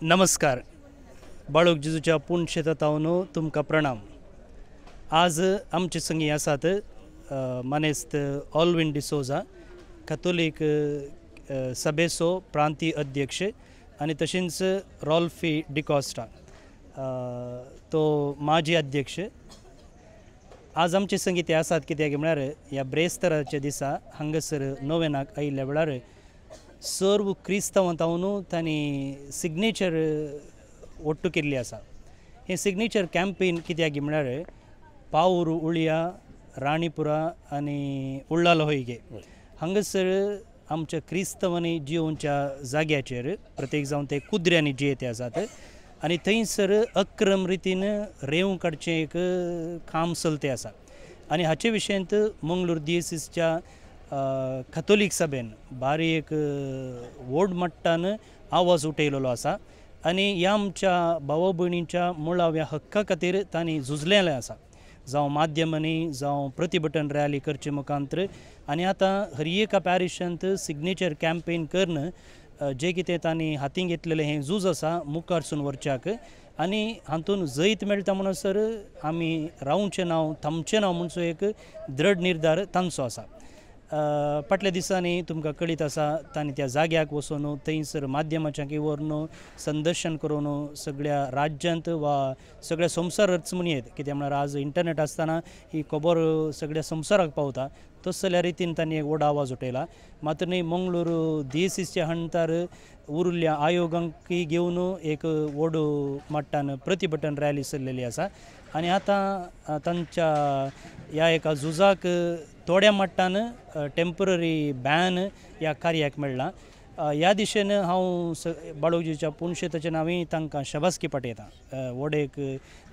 नमस्कार. बाळोक जेजूच्या पुण्यक्षेत्रांतल्यान तुमकां प्रणाम. आज आमचे संगी आसात मानेस्त ऑल्विन डिसोजा, कॅथोलिक सभेचो प्रांतीय अध्यक्ष आणि तशेंच रॉल्फी डिकॉस्टा, तो माजी अध्यक्ष. आज आमचे संगी ते आसात कित्याक म्हळ्यार ह्या ब्रेस्तराच्या दिसा हांगासर नोवेनाक आयिल्ल्या वेळार सर्व क्रिस्तांवांतावन तांणी सिग्नेचर ओट्टू केल्ली आसा. हे सिग्नेचर कॅम्पेन कित्याक म्हळ्यार पावूर उळिया, राणीपुरा आनी उळ्ळाल होयगे हांगासर आमच्या क्रिस्तांवांनी जिवोवच्या जाग्याचेर प्रत्येक जावन ते कुद्र्यांनी जियेते आसात आनी थंयसर अक्रम रितीन रेंव काडचें एक काम चलतें आसा. आनी हाचे विशयांत मंगळूर दियेसीसच्या कॅथोलिक सभेन बारी एक व्हड मट्टान आवाज उठयलेलो आसा आनी ह्या आमच्या भावा भयणींच्या मुळाव्या हक्का खातीर तांणी झुजलेलें आसा, जावं माध्यमांनी जावं प्रतिभटन रॅली करचे मुखांतर. आनी आतां हर एका पॅरिशांत सिग्नेचर कॅम्पेन करून जें कितें तांणी हातीन घेतलेलें हें झूज आसा मुखार सून व्हरच्याक आनी हातूंत जैत मेळटा म्हणसर आमी रावचें नांव थांबचें नांव म्हणचो एक दृढ निर्धार तांचो आसा. फाटल्या दिसांनी तुमकां कळीत आसा तांणी त्या जाग्याक वचून थंयसर माध्यमाच्यांक व्हरून संदर्शन करून सगळ्या राज्यांत वा सगळ्या संवसारांत म्हणयेत, कित्याक म्हळ्यार आज इंटरनेट आसतना ही खबर सगळ्या संवसाराक पावता. तसल्या रितीन तांणी एक व्हड आवाज उठयला. मात्र न्ही मंगळूर दियेसीसच्या हंटार उरिल्ल्या आयोगांकय घेवन एक व्हड मट्टान प्रतिभटन रॅली चल्लेली आसा. आनी आतां तांच्या ह्या एका झुजाक थोड्या मट्टान टेम्पररी बॅन ह्या कार्याक मेळ्ळा. ह्या दिशेन हांव बाळोकजीच्या पुण्यक्षेत्राच्या नांवी तांकां शबासकी पाठयतां. व्हड एक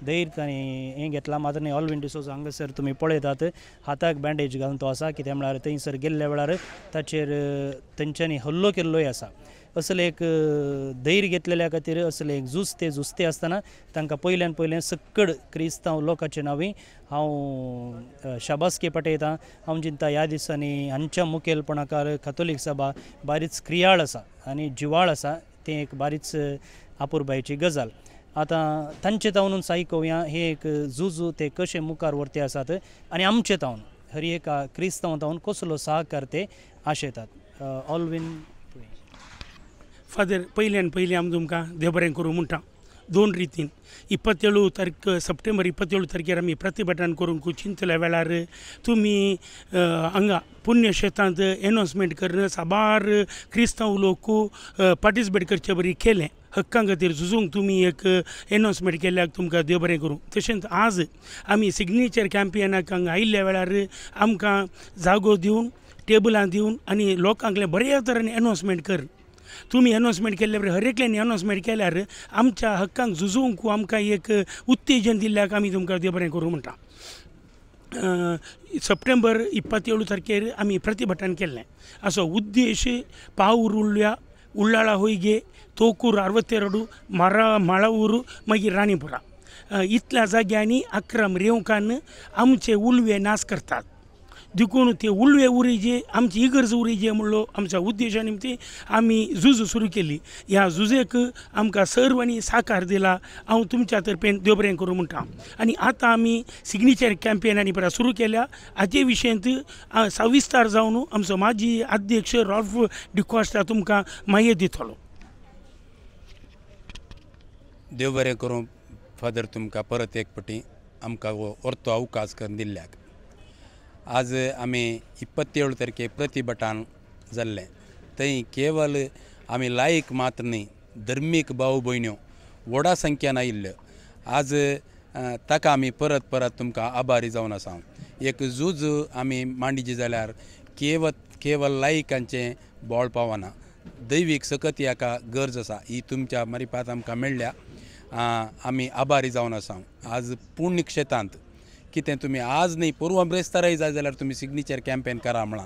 धैर्य तांणी हें घेतलां. मात्र न्ही ऑल्विन डिसोजा हांगासर तुमी पळयतात हाताक बँडेज घालून तो आसा, कित्याक म्हळ्यार थंयसर गेल्ल्या वेळार ताचेर तेंच्यांनी हल्लो केल्लोय आसा. असलें एक धैर्य घेतलेल्या खातीर असलें एक झुजते आसतना तांकां पयलें सक्कड क्रिस्तांव लोकांच्या नांवी हांव शाबासकी पाठयतां. हांव चिंता ह्या दिसांनी हांच्या मुखेलपणाकार कॅथोलीक सभा बारीच क्रियाळ आसा आनी जिवाळ आसा, तें एक बारीच आपुरबायेची गजाल. आतां तांचे तावनूच आयकुया हे एक झूज ते कशे मुखार व्हरते आसात आनी आमचे तावन हर एका क्रिस्तांव तावन कसलो सहकार ते आशेतात. ऑल्विन फादर, पयल्यान पयलीं आमी तुमकां देव बरें करूं म्हणटा दोन रितीन. 27 सप्टेंबर 27 तारखेर आमी प्रतिभटन करूंक चिंतल्या वेळार तुमी हांगा पुण्यक्षेत्रांत एनावन्समेंट करून साबार क्रिस्तांव लोक पार्टिसिपेट करचे बरी केलें. हक्कां खातीर झुजूंक तुमी एक एनावन्समेंट केल्याक तुमकां देव बरें करूं. तशेंच आज आमी सिग्नेचर कॅम्पेनाक हांगा आयिल्ल्या वेळार आमकां जागो दिवन टेबलां दिवन आनी लोकांकलें बऱ्या तरेन एनावन्समेंट कर. तुमी एनावन्समेंट केल्ल्या बरें हर एकल्यान एनावन्समेंट केल्यार आमच्या हक्कांक झुजूंक आमकां एक उत्तेजन दिल्ल्याक आमी तुमकां देव बरें करूं म्हणटा. सप्टेंबर 27 तारखेर आमी प्रतिभटन केल्लें. असो उद्देश पावूर उळ्ळाळा होयगे, तोकूर 62, माळावूर मागीर राणीपुरा इतल्या जाग्यांनी अक्रम रेंवकान आमचे उलवे नाश करतात. देखून ते उलवे उरीचे आमची इगर्ज उरीचे म्हणलो आमच्या उद्देशा निमती आमी झूज सुरू केली. ह्या झुजेक आमकां सर्वांनी साकार दिला. हांव तुमच्या तर्फेन देव बरें करूं म्हणटा. आनी आतां आमी सिग्नेचर कॅम्पेन आनी परत सुरू केल्या. हाचे विशयांत सविस्तार जावन आमचो माजी अध्यक्ष रॉल्फ डिकॉस्टा तुमकां माहिती दितलो. देव बरें करूं फादर, तुमकां परत एक पटी आमकां व्हरतो अवकाश करून दिल्ल्याक. आज आमी 27 तारखेक प्रतिभटन जाल्लें. थंय केवल आमी लायक मात्र न्ही, धर्मीक भाव भयण्यो व्हडा संख्यान आयिल्ल्यो. आज ताका आमी परत तुमकां आभारी जावन आसा. एक झूज आमी मांडीची जाल्यार केवल लायकांचें बोळ पावना, दैवीक सकत हाका गरज आसा. ही तुमच्या मारिफात आमकां मेळ्ळ्या, आमी आभारी जावन आसा. आज पुण्यक्षेत्रांत कितें तुमी आज न्ही परवा ब्रेस्ताराय जाय जाल्यार तुमी सिग्नेचर कॅम्पेन करा म्हणा,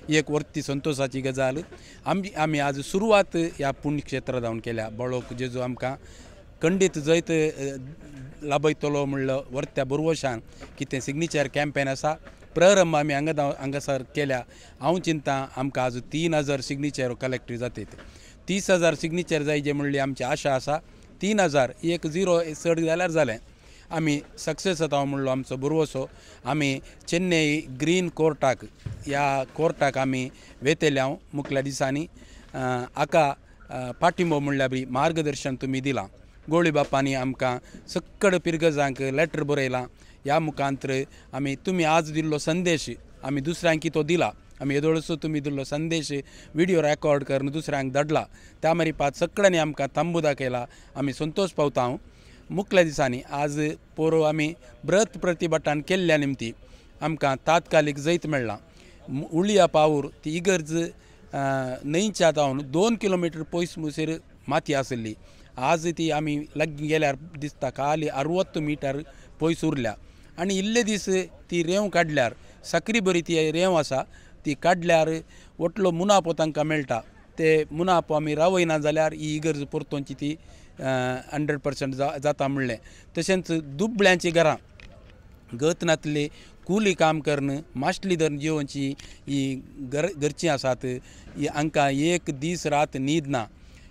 ही एक व्हडली संतोशाची गजाल. आमी आज सुरवात ह्या पुण्यक्षेत्रांत जावन केल्या. बाळोक जेजू आमकां खंडीत जैत लाभयतलो म्हणलो व्हरत्या बरवशान कितें सिग्नेचर कॅम्पेन आसा प्रारंभ आमी हांगासर केल्या। हांव चिंता आमकां आज 3000 सिग्नेचर कलेक्ट जातात। 30,000 सिग्नेचर जाय जे म्हणली आमची आशा आसा। 3000 एक झिरो चड जाल्यार जालें। आमी सक्सेस जाता म्हणलो आमचो भरवसो। आमी चेन्नई ग्रीन कोर्टाक ह्या कोर्टाक आमी वेतेल्या मुखल्या दिसांनी हाका पाठिंबो म्हणल्यार बरी मार्गदर्शन तुमी दिलां। गोळी बापांनी आमकां सक्कड पिरगजांक लेटर बरयलां। ह्या मुखांतर आमी तुमी आज दिल्लो संदेश आमी दुसऱ्यांक तो दिला। आमी येदोळसो तुमी दिल्लो संदेश व्हिडिओ रेकॉर्ड करून दुसऱ्यांक धाडला। त्या मरीपात सगळ्यांनी आमकां तंबू दाखयला। आमी संतोष पावता। मुखल्या दिसांनी आज पोरो आमी ब्रत प्रतिभटन केल्ल्या निमती आमकां तात्कालीक जैत मेळ्ळां। उलिया पावूर ती इगर्ज न्हंयच्या तावन 2 किलोमीटर पयस मुसेर माती आसली। आज ती आमी लागीं गेल्यार दिसता खाली 60 मीटर पयस उरल्या। आनी इल्ले दीस ती रेंव काडल्यार सकरी बरी ती रेंव आसा ती काडल्यार वटलो मुनाफो तांकां मेळटा। ते मुनाफो आमी रावयना जाल्यार ही इगर्ज परतोवची ती 100% जाता म्हणलें। तशेंच दुबळ्यांची घरां गतनातले कुली काम करून माश्टली धरून जिवोवची ही घरचीं आसात। ही हांकां एक दीस रात न्हीद ना।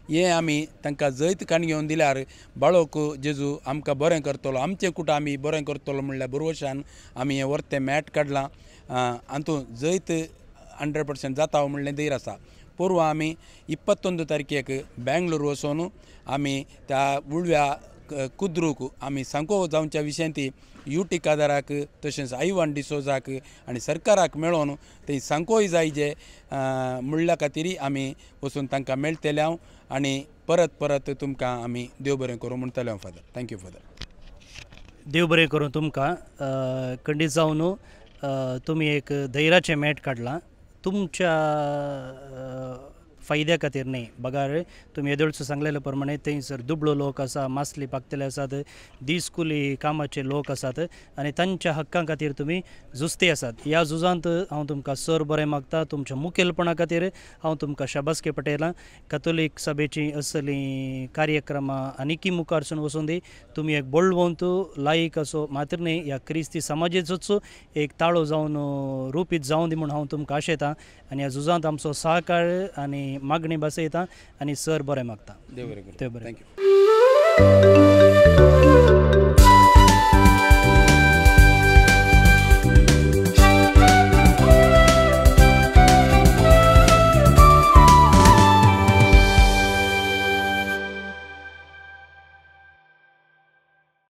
हें आमी तांकां जैत काण घेवन दिल्यार बाळोक जेजू आमकां बरें करतलो। आमचें कुटुंब आमी बरें करतलो म्हणल्यार भरवशान आमी हें व्हरतें मॅट काडलां। हातूंत जैत 100% जाता म्हणलें धैर्य आसा। पूर्व आमी 21 तारखेक बेंगलोर वचून आमी त्या उळव्या कुद्रूक आमी सांको जावच्या विशयंती टिकादाराक तशेंच आयवान डिसोजाक आनी सरकाराक मेळोवन थंय सांकोय जाय जे म्हणल्या खातीर आमी वचून तांकां मेळटल्या। आनी परत परत तुमकां आमी देव बरें करूं म्हणटले फादर। Thank you father. देव बरें करूं तुमकां। खंडीत जावन तुमी एक धैर्याचें मॅट काडलां तुमच्या फायद्या खातीर न्ही। बगार तुमी येदोळसो सांगलेल्या प्रमाणे थंयसर दुबळो लोक आसा, मासली पागतले आसात, दिसकुली कामाचे लोक आसात आनी तांच्या हक्कां खातीर तुमी झुजते आसात। ह्या झुजांत हांव तुमकां सर बरें मागता। तुमच्या मुखेलपणा खातीर हांव तुमकां शाबासकी पटयलां। कॅथोलीक सभेची असली कार्यक्रमां आनीकय मुखारसून वचून दी। तुमी एक बोळवंत लायक असो मात्र न्ही ह्या क्रिस्ती समाजाचोच एक ताळो जावन रुपीत जावन दी म्हूण हांव तुमकां आशयतां आनी ह्या झुजांत आमचो सहकार आनी मागणी बसयता आनी सर बरें मागता। देव बरें करूं। देव बरें। थँक्यू।